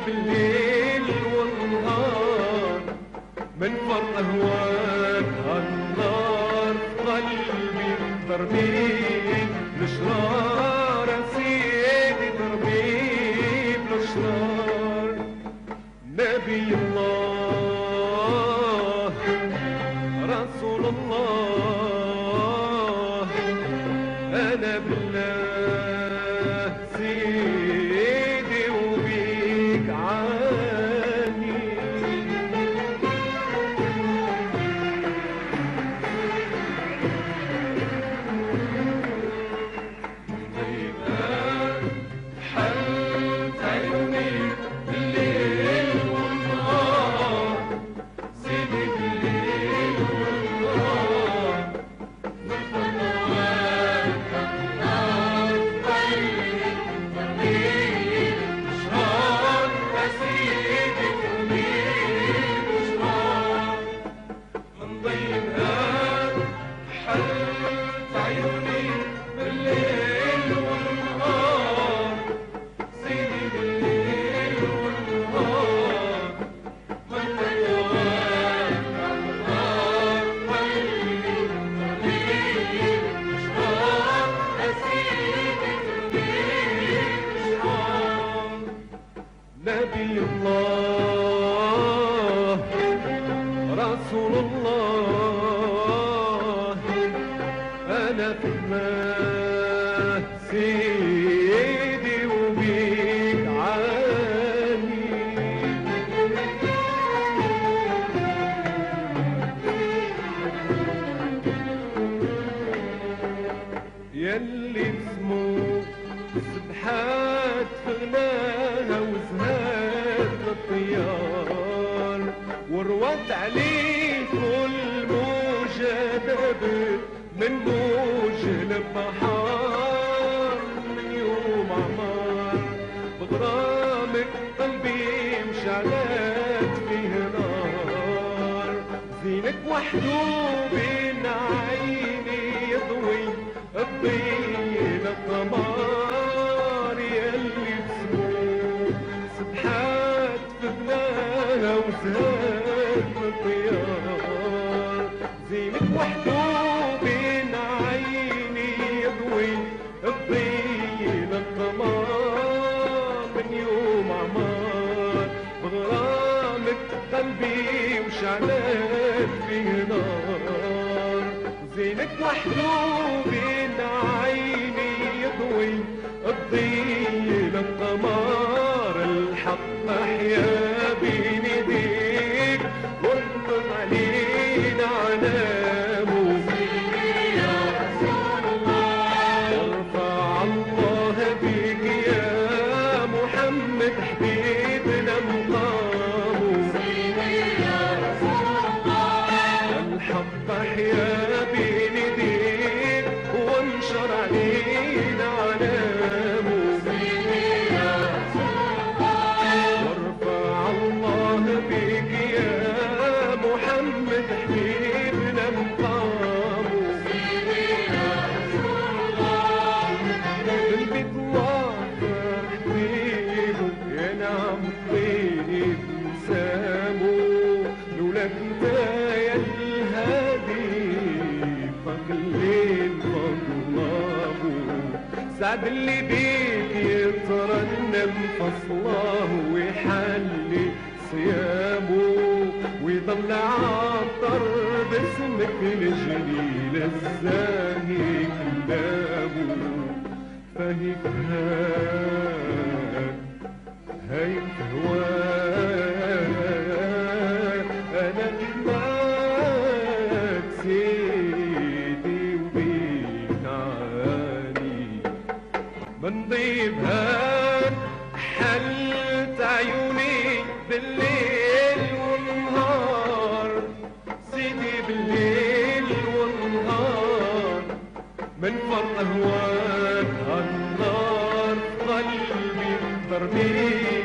بالليل والنهار من فرط هواك هالنار قلبي ترميم الاشرار سيدي ترميم الاشرار. نبي الله رسول الله أنا بالله سيدي وبيك عاني. طيبات حلت عيوني بالليل والنهار سيدي بالليل والنهار من فضلك النار طيب ترميم الاشرار يا سيدي ترميم الاشرار. من ضيقات حلت عيوني بالليل والنهار سيدي بالليل والنهار من فضلك النار طيب ترميم الاشرار يا سيدي ترميم الاشرار. نبي الله رسول الله أنا في الماء سيدي وبيك عاني. يلي اسمه سبحات فغناها وزهاد الطيار وروت عليه كل موجة دبت من موج البحار. من يوم عمار بغرامك قلبي مشعلات فيه نار زينك وحده بين عيني يضوي الضي للقمر. يلي بسموه سبحات فغناها وزهاد الطيار زينك وحده بين عيني يضوي الضي للقمر. من يوم عمار بغرامك قلبي وشعلات فيه نار زينك وحده بين عيني يضوي الضي للقمر. الحق محيا بين ايديك وانطر علينا علامه سيدي يا رسول الله. وارفع الله بيك يا محمد حبيبنا مقامه سيدي يا رسول الله. الحق محيا بين ايديك وانشر علينا علامه سيدي يا رسول الله. وارفع الله بيك يا محمد حبيبنا مقامه سيدي يا رسول الله. بالبيت الله حبيبه ينعم طيب وسامه لولاك انت يا الهادي فكلين فضلاه. سعد اللي بيك يترنم فصلاه ويحلي صيامه ويضل عطر باسمك الجليل الزاهي كلامه. فهيك هيك هواك أنا معاك سيدي وبيك عاني. من ضيبها حلت عيوني بالليل والنهار سيدي بالليل والنهار من فرط هواك هالنار قلبي ترميم